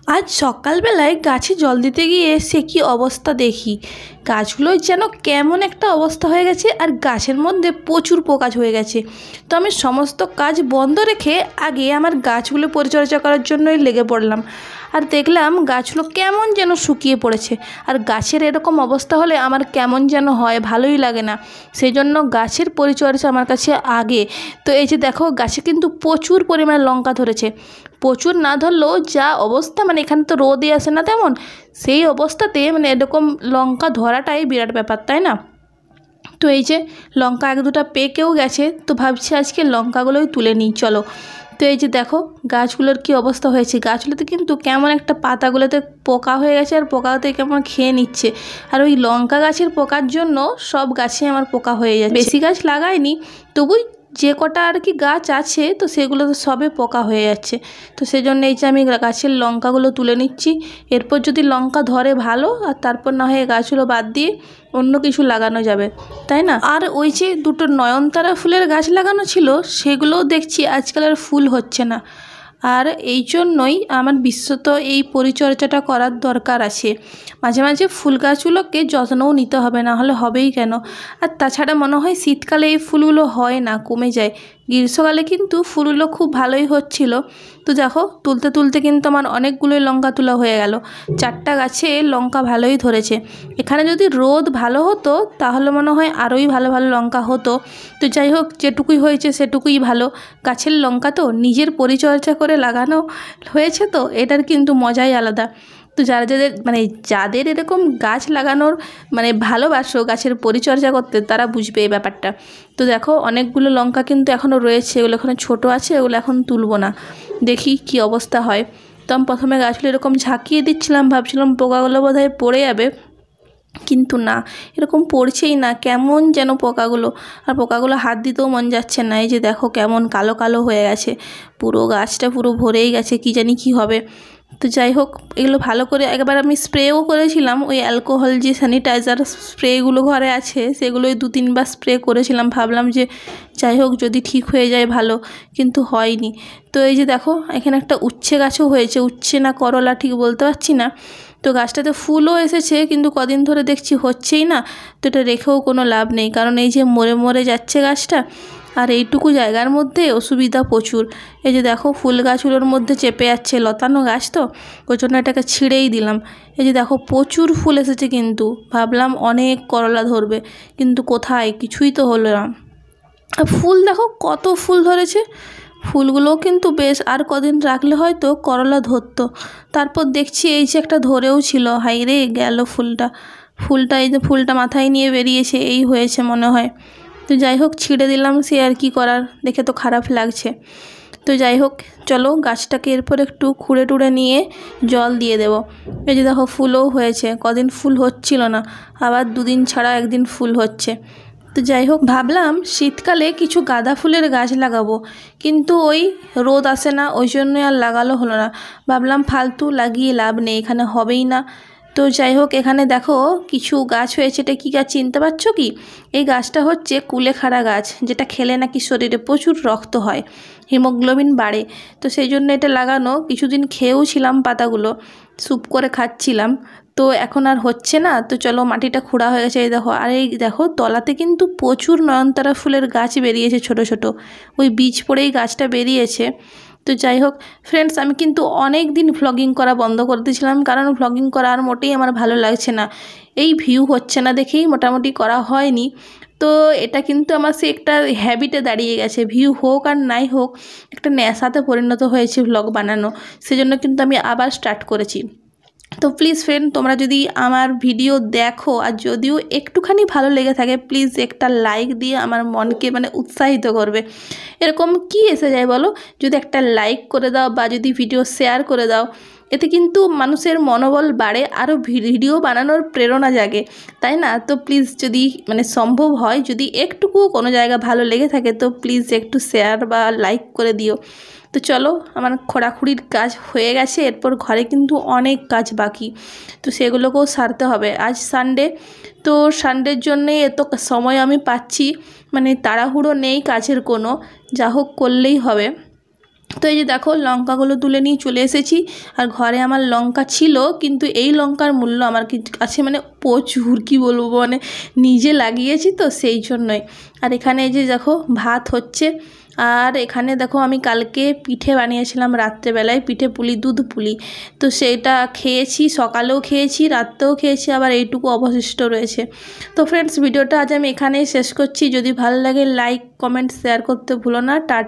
আজ সকালবেলায় গাছে জল দিতে গিয়ে সে কি অবস্থা দেখি, গাছগুলোই যেন কেমন একটা অবস্থা হয়ে গেছে আর গাছের মধ্যে প্রচুর পোকা হয়ে গেছে। তো আমি সমস্ত কাজ বন্ধ রেখে আগে আমার গাছগুলো পরিচর্যা করার জন্যই লেগে পড়লাম। আর দেখলাম গাছগুলো কেমন যেন শুকিয়ে পড়েছে। আর গাছের এরকম অবস্থা হলে আমার কেমন যেন হয়, ভালোই লাগে না। সেই জন্য গাছের পরিচর্যা আমার কাছে আগে। তো এই যে দেখো, গাছে কিন্তু প্রচুর পরিমাণে লঙ্কা ধরেছে। প্রচুর না ধরলেও যা অবস্থা, মানে এখানে তো রোদই আসে না তেমন, সেই অবস্থাতে মানে এরকম লঙ্কা ধরাটাই বিরাট ব্যাপার, তাই না? তো এই যে লঙ্কা এক দুটা পেকেও গেছে, তো ভাবছি আজকে লঙ্কাগুলোই তুলে নিই চলো। তো এই যে দেখো গাছগুলোর কি অবস্থা হয়েছে, গাছগুলোতে কিন্তু কেমন একটা পাতাগুলোতে পোকা হয়ে গেছে আর পোকাতে কেমন খেয়ে নিচ্ছে। আর ওই লঙ্কা গাছের পোকার জন্য সব গাছে আমার পোকা হয়ে যাচ্ছে। বেশি গাছ লাগাইনি, তবুই যে কটা আর কি গাছ আছে তো সেগুলো তো সবে পোকা হয়ে যাচ্ছে। তো সেই জন্য এই যে আমি গাছের লঙ্কাগুলো তুলে নিচ্ছি। এরপর যদি লঙ্কা ধরে ভালো, আর তারপর না হয় গাছগুলো বাদ দিয়ে অন্য কিছু লাগানো যাবে, তাই না? আর ওই যে দুটো নয়নতারা ফুলের গাছ লাগানো ছিল, সেগুলোও দেখছি আজকাল আর ফুল হচ্ছে না। আর এই জন্যই আমার বিশেষত এই পরিচর্যাটা করার দরকার আছে। মাঝে মাঝে ফুল গাছগুলোকে যত্নও নিতে হবে, না হলে হবেই কেন। আর তাছাড়া মনে হয় শীতকালে এই ফুলগুলো হয় না, কমে যায়। গ্রীষ্মকালে কিন্তু ফুলগুলো খুব ভালোই হচ্ছিল। তো দেখো তুলতে তুলতে কিন্তু আমার অনেকগুলোই লঙ্কা তোলা হয়ে গেল। 4টা গাছে লঙ্কা ভালোই ধরেছে। এখানে যদি রোদ ভালো হতো তাহলে মনে হয় আরোই ভালো ভালো লঙ্কা হতো। তো যাই হোক, যেটুকুই হয়েছে সেটুকুই ভালো। গাছের লঙ্কা তো নিজের পরিচর্যা করে লাগানো হয়েছে, তো এটার কিন্তু মজাই আলাদা। তো যাদের এরকম গাছ লাগানোর ভালোবাসো, গাছের পরিচর্যা করতে, তারা বুঝবে এই ব্যাপারটা। তো দেখো অনেকগুলো লঙ্কা কিন্তু এখনও রয়েছে, এগুলো এখনও ছোটো আছে, এগুলো এখন তুলবো না, দেখি কি অবস্থা হয়। তো আমি প্রথমে গাছগুলো এরকম ঝাঁকিয়ে দিচ্ছিলাম, ভাবছিলাম পোকাগুলো বোধহয় পড়ে যাবে, কিন্তু না, এরকম পড়ছেই না, কেমন যেন পোকাগুলো। আর পোকাগুলো হাত দিতেও মন যাচ্ছে না। এই যে দেখো কেমন কালো কালো হয়ে গেছে, পুরো গাছটা পুরো ভরেই গেছে, কি জানি কি হবে। তো যাই হোক, এগুলো ভালো করে একবার আমি স্প্রেও করেছিলাম, ওই অ্যালকোহল যে স্যানিটাইজার স্প্রেগুলো ঘরে আছে সেগুলোই 2-3বার স্প্রে করেছিলাম, ভাবলাম যে যাই হোক যদি ঠিক হয়ে যায় ভালো, কিন্তু হয়নি। তো এই যে দেখো এখানে একটা উচ্ছে গাছও হয়েছে, উচ্ছে না করলা ঠিক বলতে পারছি না। তো গাছটাতে ফুলও এসেছে, কিন্তু কদিন ধরে দেখছি হচ্ছেই না। তো এটা রেখেও কোনো লাভ নেই, কারণ এই যে মরে মরে যাচ্ছে গাছটা, আর এইটুকু জায়গার মধ্যে অসুবিধা প্রচুর। এই যে দেখো ফুল গাছগুলোর মধ্যে চেপে যাচ্ছে, লতানো গাছ তো, ওই জন্য এটাকে ছিঁড়েই দিলাম। এই যে দেখো প্রচুর ফুল এসেছে, কিন্তু ভাবলাম অনেক করলা ধরবে, কিন্তু কোথায়, কিছুই তো হলো না। আর ফুল দেখো কত ফুল ধরেছে, ফুলগুলোও কিন্তু বেশ, আর কদিন রাখলে হয়তো করলা ধরতো। তারপর দেখছি এই যে একটা ধরেও ছিল, হাই রে গেল ফুলটা এই যে ফুলটা মাথায় নিয়ে বেরিয়েছে, এই হয়েছে মনে হয়। তো যাই হোক ছিঁড়ে দিলাম, সে আর কি করার, দেখে তো খারাপ লাগছে। তো যাই হোক চলো গাছটাকে এরপর একটু খুঁড়ে টুড়ে নিয়ে জল দিয়ে দেব। এই যে দেখো ফুলও হয়েছে, কদিন ফুল হচ্ছিল না, আবার 2 দিন ছাড়া একদিন ফুল হচ্ছে। তো যাই হোক ভাবলাম শীতকালে কিছু গাঁদা ফুলের গাছ লাগাবো, কিন্তু ওই রোদ আসে না, ওই জন্যই আর লাগালো হলো না। ভাবলাম ফালতু লাগিয়ে লাভ নেই, এখানে হবেই না। তো যাই হোক এখানে দেখো কিছু গাছ হয়েছে, এটা কী গাছ চিনতে পারছো কি? এই গাছটা হচ্ছে কুলেখাড়া গাছ, যেটা খেলে নাকি শরীরে প্রচুর রক্ত হয়, হিমোগ্লোবিন বাড়ে। তো সেই জন্য এটা লাগানো, কিছুদিন খেয়েও ছিলাম পাতাগুলো, স্যুপ করে খাচ্ছিলাম। তো এখন আর হচ্ছে না, তো চলো মাটিটা খোঁড়া হয়ে গেছে। এই দেখো, আর এই দেখো তলাতে কিন্তু প্রচুর নয়নতারা ফুলের গাছ বেরিয়েছে, ছোট ছোট, ওই বীজ পড়েই গাছটা বেরিয়েছে। তো যাই হোক ফ্রেন্ডস, আমি কিন্তু অনেক দিন ভ্লগিং করা বন্ধ করে দিয়েছিলাম, কারণ ভ্লগিং করা আর মোটেই আমার ভালো লাগছে না, এই ভিউ হচ্ছে না দেখেই মোটামুটি করা হয়নি। তো এটা কিন্তু আমার সে একটা হ্যাবিটে দাঁড়িয়ে গেছে, ভিউ হোক আর নাই হোক একটা নেশাতে পরিণত হয়েছে ভ্লগ বানানো, সেজন্য কিন্তু আমি আবার স্টার্ট করেছি। তো প্লিজ ফ্রেন্ড, তোমরা যদি আমার ভিডিও দেখো আর যদিও একটুখানি ভালো লেগে থাকে, প্লিজ একটা লাইক দিয়ে আমার মনকে উৎসাহিত করবে। এরকম কি এসে যায় বলো, যদি একটা লাইক করে দাও বা যদি ভিডিও শেয়ার করে দাও, এতে কিন্তু মানুষের মনোবল বাড়ে, আরও ভিডিও বানানোর প্রেরণা জাগে, তাই না? তো প্লিজ যদি সম্ভব হয়, যদি একটুকুও কোনো জায়গা ভালো লেগে থাকে, তো প্লিজ একটু শেয়ার বা লাইক করে দিও। তো চলো, আমার খোঁড়াখুড়ির কাজ হয়ে গেছে, এরপর ঘরে কিন্তু অনেক কাজ বাকি, তো সেগুলোকেও সারতে হবে। আজ সানডে, তো সানডের জন্যে এত সময় আমি পাচ্ছি, তাড়াহুড়ো নেই কাজের কোনো, যা হোক করলেই হবে। তো এই যে দেখো লঙ্কাগুলো তুলে নিয়ে চলে এসেছি। আর ঘরে আমার লঙ্কা ছিল, কিন্তু এই লঙ্কার মূল্য আমার কাছে মানে প্রচুর, কী বলবো, মানে নিজে লাগিয়েছি তো সেই জন্যই। আর এখানে এই যে দেখো ভাত হচ্ছে। আর এখানে দেখো আমি কালকে পিঠে বানিয়েছিলাম রাত্রেবেলায়, পিঠে পুলি, দুধ পুলি। তো সেইটা খেয়েছি, সকালেও খেয়েছি, রাত্রেও খেয়েছি, আবার এইটুকু অবশিষ্ট রয়েছে। তো ফ্রেন্ডস, ভিডিওটা আজ আমি এখানেই শেষ করছি। যদি ভালো লাগে লাইক কমেন্ট শেয়ার করতে ভুলো না। টাটা।